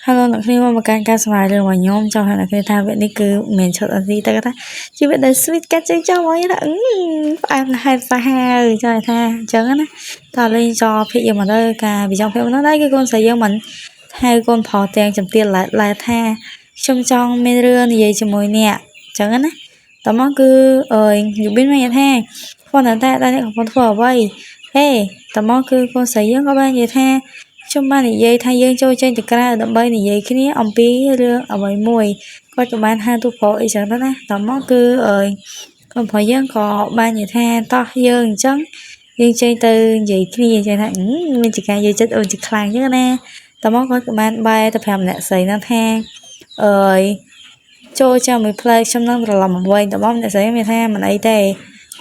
Hello អ្នកគ្នាមកកាន់ការស្វាយរឿងរបស់ខ្ញុំចង់ថាអ្នកគ្នាថាវគ្គនេះគឺមិនឈុតអស៊ីតែគាត់ថាជីវិតដែល sweet កាត់ចេញចោលមកថាផ្អែមហេតុសាហាវចង់ថាអញ្ចឹងណាតើលេងចោលភាគយើងមកទៅការវិចំភាគមកដែរគឺកូនស្រីយើងមិនហៅកូនប្រុសទាំងចំទៀនឡែថាខ្ញុំចង់មានរឿងនិយាយជាមួយអ្នកអញ្ចឹងណាតមកគឺយូប៊ីនមកថាគាត់តែអ្នកកំពុងធ្វើអ្វីហេតមកគឺកូនស្រីយើងក៏បាននិយាយថាខ្ញុំបាននិយាយថាយើងចូលចេញទៅក្រៅដើម្បីនិយាយគ្នាអំពីរឿងអ្វីមួយគាត់ក៏បានហៅទូប្រុសអីចឹងទៅណាតមកគឺកូនប្រុសយើងក៏បាននិយាយថាតោះយើងអញ្ចឹងយើងចេញទៅនិយាយគ្នាចឹងថាមានចការយកចិត្តអូនជាខ្លាំងចឹងណាតមកគាត់ក៏បានបែរទៅប្រាប់អ្នកស្រីហ្នឹងថាចូលចាំមួយផ្លែខ្ញុំនឹងត្រឡប់មកវិញតមកអ្នកស្រីមានថាមិនអីទេ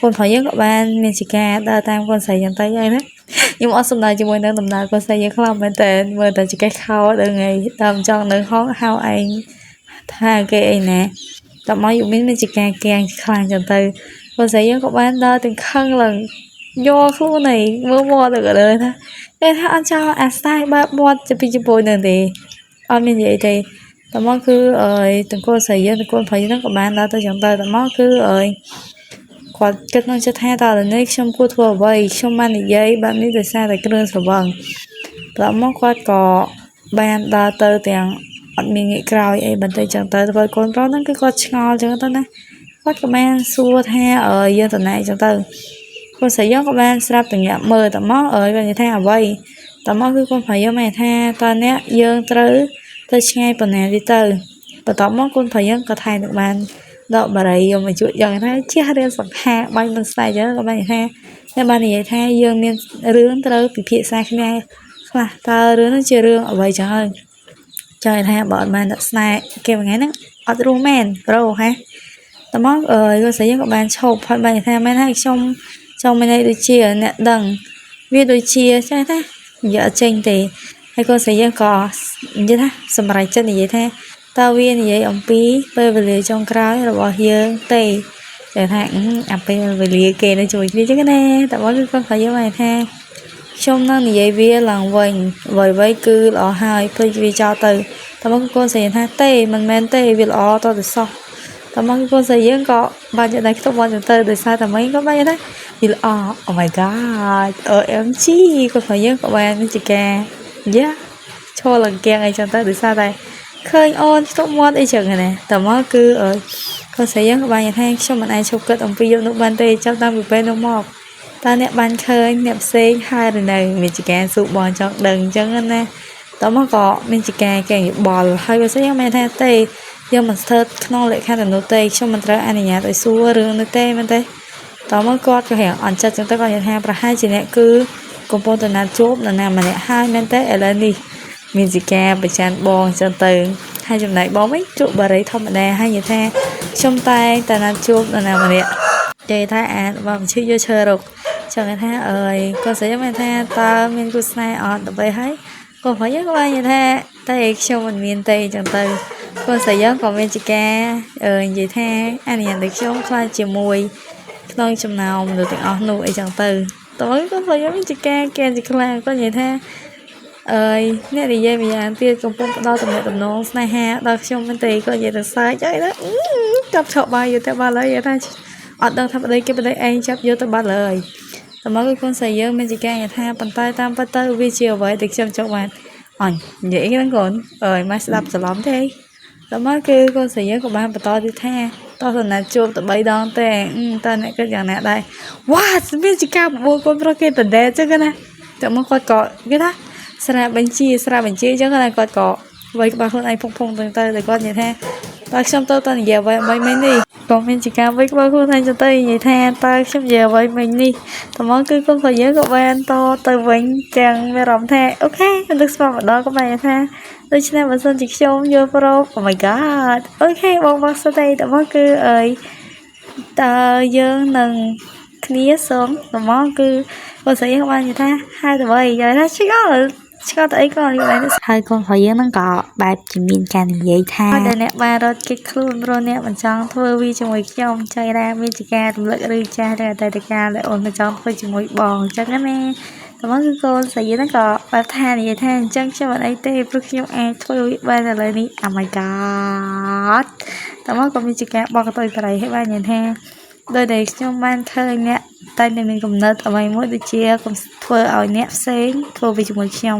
កូនប្រុសយើងក៏បានមានចការដើរតាមកូនស្រីចឹងទៅហើយណាខ្ញុំអត់សំដៅជាមួយនឹងដំណើរកូនស្រីយើងខ្លាំងមែនតើមើលតែចកេះខោដល់ថ្ងៃតាមចង់នៅហងហៅឯងថាគេអីណាតមកយូមានចការកៀងខ្លាំងចឹងទៅកូនស្រីយើងក៏បានដើរទាំងខឹងឡើងយកខ្លួនឯងមើលមកទៅក៏លើថាគេថាអត់ចោលអាស្ដាយបើមាត់ទៅពីជប៉ុននឹងទេអត់មាននិយាយទេតមកគឺទាំងកូនស្រីយើងទាំងកូនប្រុសយើងក៏បានដើរទៅចឹងទៅតមកគឺគាត់គិតក្នុងចិត្តថាតើនេះខ្ញុំគួរធ្វើអ្វីខ្ញុំបាននិយាយបែបនេះដោយសារតែគ្រឿងស្រវឹងតមកគាត់ក៏បានដើរទៅទាំងអត់មានងាកក្រោយអីបន្តិចចឹងទៅព្រោះកូនប្រុសហ្នឹងគឺគាត់ឆ្ងល់ចឹងទៅណាគាត់ក៏បានសួរថាយើងទៅណាចឹងទៅកូនស្រីយើងក៏បានស្រាប់តែញាក់មើលតមកគាត់និយាយថាអ្វីតមកគឺកូនប្រុសយើងបានថាតើអ្នកយើងត្រូវទៅឆ្ងាយប៉ុណ្ណាទៀតទៅបន្ទាប់មកកូនប្រុសយើងក៏ថែនឹងបានដកបារីយកមកជួយយ៉ាងថាជះរៀនសង្ហាបាញ់មិនស្ដាយចឹងក៏បានថាតែបាននិយាយថាយើងមានរឿងត្រូវពិភាក្សាគ្នាខ្លះតើរឿងនោះជារឿងអ្វីចឹងហើយចង់ថាបើអត់បានដាក់ស្នេហ៍គេមួយថ្ងៃហ្នឹងអត់រួមមែនប្រូហ៎តមកគាត់ស្រីយើងក៏បានឈប់ផាត់បានថាមែនហើយខ្ញុំចង់មានន័យដូចជាអ្នកដឹងវាដូចជាចាស់ថានិយាយអត់ចេញទេហើយគាត់ស្រីយើងក៏និយាយថាសម្រាប់ចិត្តនិយាយថាតើវានិយាយអំពីពេលវេលាចុងក្រោយរបស់យើងទេតែថាអាពេលវេលាគេនៅជួយគ្នាចឹងណាតែមកគឺគាត់យើងបានថាខ្ញុំនឹងនិយាយវាឡើងវិញអ្វីគឺល្អហើយភ្លេចវាចោលទៅតែមកកូនស្រីថាទេមិនមែនទេវាល្អតទៅសោះតែមកកូនស្រីយើងក៏បានយកដៃខ្ទប់មកទៅដោយសារតែមិនក៏បានថាវាល្អ Oh my god OMG កូនស្រីយើងក៏បានមានចការយ៉ាឈរឡើងកៀងអីចឹងទៅដោយសារតែឃើញអូនខ្ទប់មាត់អីចឹងណាតែមកគឺកូនស្រីយើងក៏បានថាខ្ញុំមិនអាចឈប់គិតអំពីយកនោះបានទេចាប់តាមពីពេលនោះមកតើអ្នកបានឃើញអ្នកផ្សេងហើយឬនៅមានចការស៊ូបងចង់ដឹងអញ្ចឹងណាតមកក៏មានចការកែងបល់ហើយបើស្អីមិនថាទេយើងមិនស្ថិតក្នុងលក្ខខណ្ឌនោះទេខ្ញុំមិនត្រូវអនុញ្ញាតឲ្យសួររឿងនោះទេមែនទេតមកគាត់ក៏រៀងអន់ចិត្តអញ្ចឹងទៅគាត់និយាយថាប្រហែលជាអ្នកគឺកំពុងតែណាត់ជួបនរណាម្នាក់ហើយមែនទេឥឡូវនេះមានចការប្រចាំបងអញ្ចឹងទៅហើយចំណែកបងវិញជួបបារីធម្មតាហើយនិយាយថាខ្ញុំតែណាត់ជួបនរណាម្នាក់និយាយថាបងឈឺយកឈើរកចឹងថាគាត់ស្រីមិនថាតើមានគូស្នេហ៍អត់ដើម្បីហើយគាត់ប្រុសយើងក៏បាននិយាយថាតែខ្ញុំមិនមានទេចឹងទៅគាត់ស្រីយើងក៏មានចការនិយាយថាអនុញ្ញាតឲ្យខ្ញុំខ្លាចជាមួយក្នុងចំណោមមនុស្សទាំងអស់នោះអីចឹងទៅតើគាត់ប្រុសយើងមានចការគេជាខ្លាំងគាត់និយាយថាអ្នកនិយាយម្យ៉ាងទៀតកំពុងផ្ដល់ទំនាក់ទំនងស្នេហាដល់ខ្ញុំមែនទេគាត់និយាយទៅសើចហើយណាចាប់ឆក់បាយយកទៅបាល់ហើយថាអត់ដឹងថាប្តីគេប្តីឯងចាប់យកទៅបាត់ហើយតើមកគឺកូនស្រីយើងមានចការថាប៉ុន្តែតាមពិតទៅវាជាអ្វីដែលខ្ញុំចង់បានអញនិយាយហ្នឹងកូនមកស្ដាប់ច្រឡំទេតើមកគឺកូនស្រីយើងក៏បានបន្តទៀតថាតោះសំណាក់ជួបទៅ3ដងទេតើអ្នកគិតយ៉ាងណាដែរវ៉ាមានចការបបួលកូនប្រុសគេតដែរចឹងណាតើមកគាត់ក៏គេថាស្រាបញ្ជាចឹងណាគាត់ក៏វាយក្បាលខ្លួនឯងភុងទៅតែគាត់និយាយថាតើខ្ញុំទៅនិយាយអ្វីមិញនេះក៏មានចការវាយក្បាលខ្លួនឯងទៅនិយាយថាតើខ្ញុំនិយាយអ្វីមិញនេះតើមកគឺកូនប្រុសយើងក៏បានតទៅវិញទាំងមានអារម្មណ៍ថាអូខេនឹកស្មារតីក៏បានថាដូច្នេះបើសិនជាខ្ញុំយកប្រូ Oh my god អូខេបងស្ដីតើមកគឺតើយើងនឹងគ្នាសូមតើមកគឺបងស្រីយើងបាននិយាយថាហើយទៅវិញនិយាយថាឆ្ងល់ទៅអីក៏និយាយហើយកូនប្រុសយើងហ្នឹងក៏បែបជាមានការនិយាយថាតែអ្នកបានរត់គេខ្លួនព្រោះអ្នកមិនចង់ធ្វើវាជាមួយខ្ញុំចៃណាមានជាការរំលឹកឬចាស់តែអតីតកាលដែលអូនមិនចង់ធ្វើជាមួយបងអញ្ចឹងណា តើមកគឺកូនស្រីហ្នឹងក៏បែបថានិយាយថាអញ្ចឹងខ្ញុំអត់អីទេព្រោះខ្ញុំអាចធ្វើវាបានឥឡូវនេះ Oh my god តើមកក៏មានជាការបកទៅបរិយឲ្យបាននិយាយថាដោយដែលខ្ញុំបានឃើញអ្នកតែតែមានកំណត់អ្វីមួយដូចជាកុំធ្វើឲ្យអ្នកផ្សេងធ្វើវាជាមួយខ្ញុំ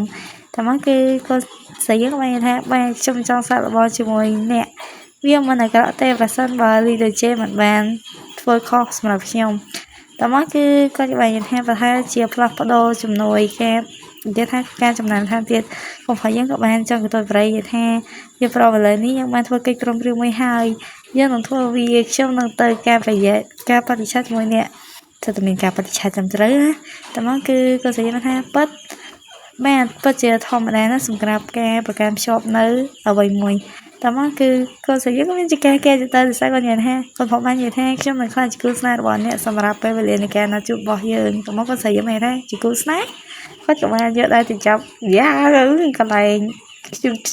តើមកគឺកូនស្រីហ្នឹងបានថាបានខ្ញុំចង់សាកល្បងជាមួយអ្នកវាមិនអាក្រក់ទេប្រសិនបើលីដូចជាមិនបានធ្វើខុសសម្រាប់ខ្ញុំតើមកគឺគាត់បាននិយាយថាប្រហែលជាផ្លាស់ប្ដូរជំនួយការនិយាយថាការចំណានថាទៀតកុំឲ្យយើងក៏បានចង់ទៅបរិយាថាវាប្រវត្តិនេះយើងបានធ្វើកិច្ចព្រមព្រៀងមួយហើយយើងនឹងធ្វើវាខ្ញុំនឹងទៅការបរិយាការបរិច្ឆេទជាមួយអ្នកទៅតែមានការបរិច្ឆេទត្រឹមត្រូវណាតើមកគឺគាត់និយាយថាប៉ិតបានពិតជាធម្មតាណាសម្រាប់ការប្រកាន់ភ្ជាប់នៅអ្វីមួយតើមកគឺកូនស្រីយើងក៏មានជាការគេទៅស្អីគាត់និយាយថាគាត់ផងបាននិយាយថាខ្ញុំមិនខ្លាចជាគូស្នេហ៍របស់អ្នកសម្រាប់ពេលវេលានៃការណាត់ជួបរបស់យើងតើមកកូនស្រីយើងមានថាជាគូស្នេហ៍គាត់ក៏បានយកដែរទៅចាប់យ៉ាកន្លែង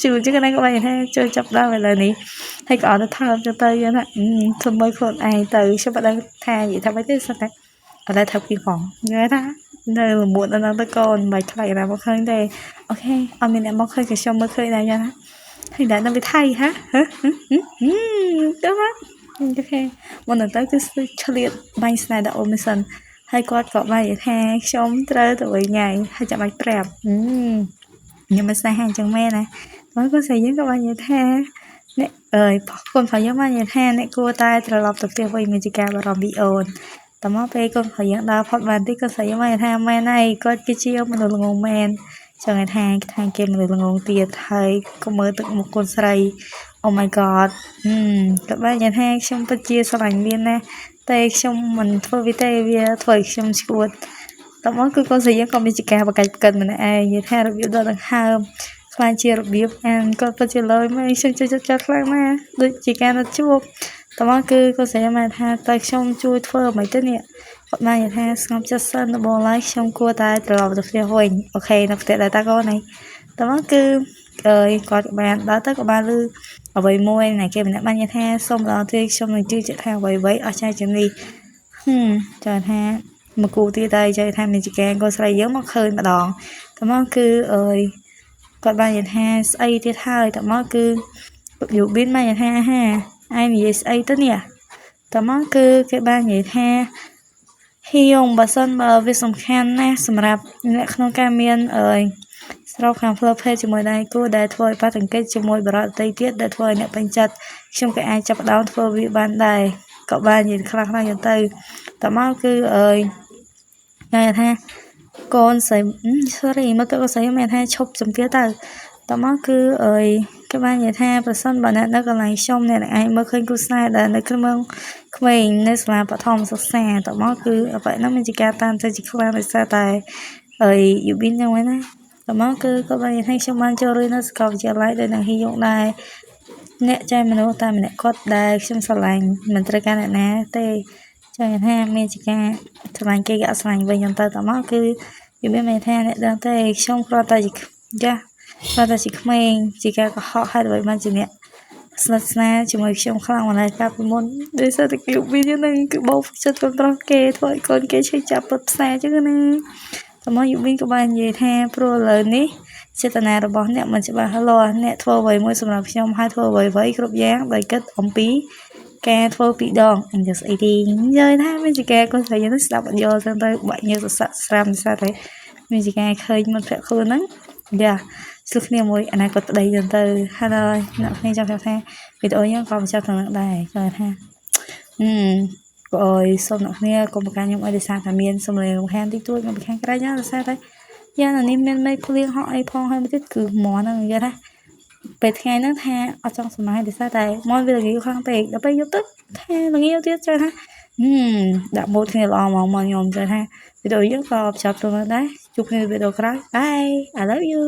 ជួចឹងហ្នឹងក៏បានថាជួយចាប់ដល់ឥឡូវនេះហើយក៏អត់ទៅថើបទៅយើងថាធ្វើមើលខ្លួនឯងទៅខ្ញុំមិនដឹងថានិយាយថាម៉េចទេស្តែឥឡូវថើបពីផងនិយាយថានៅលមួតដល់ទៅកូនមិនខ្លាចណាមកឃើញទេអូខេអត់មានអ្នកមកឃើញក៏ខ្ញុំមើលឃើញដែរយ៉ាងណាហើយដែរនៅវិថីហ៎ទៅមកអូខេមុនទៅគឺឆ្លៀតបាញ់ស្នេហ៍ដល់អូនមិនសិនហើយគាត់ក៏បាននិយាយថាខ្ញុំត្រូវទៅវិញហើយហើយចាំបាច់ប្រាប់ខ្ញុំមិនស្នេហាអញ្ចឹងមែនណាហើយគាត់ស្រីយើងក៏បាននិយាយថាអ្នកកូនផងយើងបាននិយាយថាអ្នកគួរតែត្រឡប់ទៅផ្ទះវិញមានជាការបារម្ភពីអូនតើមកពេលកូនផងយើងដើរផុតបានតិចគាត់ស្រីយើងបាននិយាយថាមែនហើយគាត់គឺជាមនុស្សល្ងងមែនចង់ថាគេមនុស្សល្ងងទៀតហើយក៏មើលទឹកមុខកូនស្រី Oh my god គាត់បាននិយាយថាខ្ញុំពិតជាស្រឡាញ់មានណាតែខ្ញុំមិនធ្វើវាទេវាធ្វើឲ្យខ្ញុំឈួតតើមកគឺកូនស្រីយើងក៏មានជាការបកាច់ផ្កិតម្នាក់ឯងនិយាយថារបៀបដកដង្ហើមខ្លាចជារបៀបអានគាត់ពិតជាលើយមកខ្ញុំជួយចិត្តខ្លាំងណាស់ដូចជាការណាត់ជួបតើមកគឺកូនស្រីបានថាតើខ្ញុំជួយធ្វើអ្វីទៅនេះគាត់បាននិយាយថាស្ងប់ចិត្តសិនដំបូងឡើយខ្ញុំគួរតែត្រឡប់ទៅផ្ទះវិញអូខេនៅផ្ទះដែរតាកូននេះតើមកគឺគាត់បានដើរទៅក៏បានលឺអ្វីមួយណាគេម្នាក់បាននិយាយថាសូមដល់ទីខ្ញុំនឹងជឿជាក់ថាអ្វីអស្ចារ្យជាងនេះចាំថាមកគូទៀតតែចៃថាមានជាកែកូនស្រីយើងមកឃើញម្ដងតើមកគឺគាត់បាននិយាយថាស្អីទៀតហើយតើមកគឺយូប៊ីនបាននិយាយថាឯងនិយាយស្អីទៅនេះតើមកគឺគេបាននិយាយថាហ៊ីងបើសិនបើវាសំខាន់ណាស់សម្រាប់អ្នកក្នុងការមានស្របខាងផ្លូវភេទជាមួយដៃគូដែលធ្វើឲ្យប៉ះទង្គិចជាមួយបរិបទទៀតដែលធ្វើឲ្យអ្នកពេញចិត្តខ្ញុំក៏អាចចាប់ផ្ដើមធ្វើវាបានដែរក៏បាននិយាយខ្លះយ៉ាងទៅតើមកគឺនិយាយថាកូនស្រី sorry មកទៅកូនស្រីមានថាឈប់ជំទាវទៅតើមកគឺគេបាននិយាយថាប្រសិនបើអ្នកនៅកន្លែងខ្ញុំអ្នកនឹងអាចមើលឃើញគូស្នេហ៍ដែលនៅក្នុងក្មេងនៅសាលាបឋមសិក្សាតើមកគឺអ្វីនោះមានជាការតាមទៅជាខ្លាំងដោយសារតែយូប៊ីនយ៉ាងម៉េចណាតើមកគឺគាត់បាននិយាយថាខ្ញុំបានចូលរៀននៅសាកលវិទ្យាល័យដោយនឹងហ៊ីយ៉ុងដែរអ្នកចែមនុស្សតែម្នាក់គាត់ដែលខ្ញុំស្រឡាញ់មិនត្រូវការអ្នកណាទេចង់ថាមានជាការស្រឡាញ់គេក៏អត់ស្រឡាញ់វិញយ៉ាងទៅតើមកគឺយូប៊ីនមានថាអ្នកដឹងទេខ្ញុំគ្រាន់តែជាគាត់តែជាក្មេងជាការកុហកហើយដើម្បីបានជាអ្នកស្និទ្ធស្នាលជាមួយខ្ញុំខ្លាំងមកហើយកាលពីមុនដោយសារតែយូប៊ីនហ្នឹងគឺបោកចិត្តកូនប្រុសគេធ្វើឲ្យកូនគេឈឺចាប់ពុតផ្សាអញ្ចឹងណាតើមកយូប៊ីនក៏បាននិយាយថាព្រោះឥឡូវនេះចេតនារបស់អ្នកមិនច្បាស់លាស់អ្នកធ្វើអ្វីមួយសម្រាប់ខ្ញុំហើយធ្វើអ្វីគ្រប់យ៉ាងដោយគិតអំពីការធ្វើពីរដងអញ្ចឹងស្អីទីនិយាយថាមានជាការកូនស្រីយើងស្ដាប់អត់យល់ចឹងទៅបាក់ញើសស័កស្រាមស្អាតហើយមានជាការឃើញមិត្តភក្តិខ្លួនហ្នឹងយ៉ាស្លឹកគ្នាមួយអនាគតប្តីចឹងទៅហើយអ្នកគ្នាចង់ថាវីដេអូយើងក៏បញ្ចប់ត្រឹមហ្នឹងដែរចង់ថាក៏សូមអ្នកគ្នាកុំប្រកាន់ខ្ញុំឲ្យដោយសារតែមានសម្លេងរំខានតិចតួចមកពីខាងក្រៅយ៉ាងដោយសារតែយ៉ាងនេះមានមេឃភ្លៀងហក់អីផងហើយមួយទៀតគឺហ្មងហ្នឹងនិយាយថាពេលថ្ងៃហ្នឹងថាអត់ចង់សំណាយដោយសារតែមកវាល្ងាចខ្លាំងពេកដល់ពេលយប់ទឹកថាល្ងាចទៀតចង់ថាដាក់ម៉ូតគ្នាល្អមកខ្ញុំចង់ថាវីដេអូយើងក៏បញ្ចប់ត្រឹមហ្នឹងដែរជួបគ្នាវីដេអូក្រោយ Bye I love you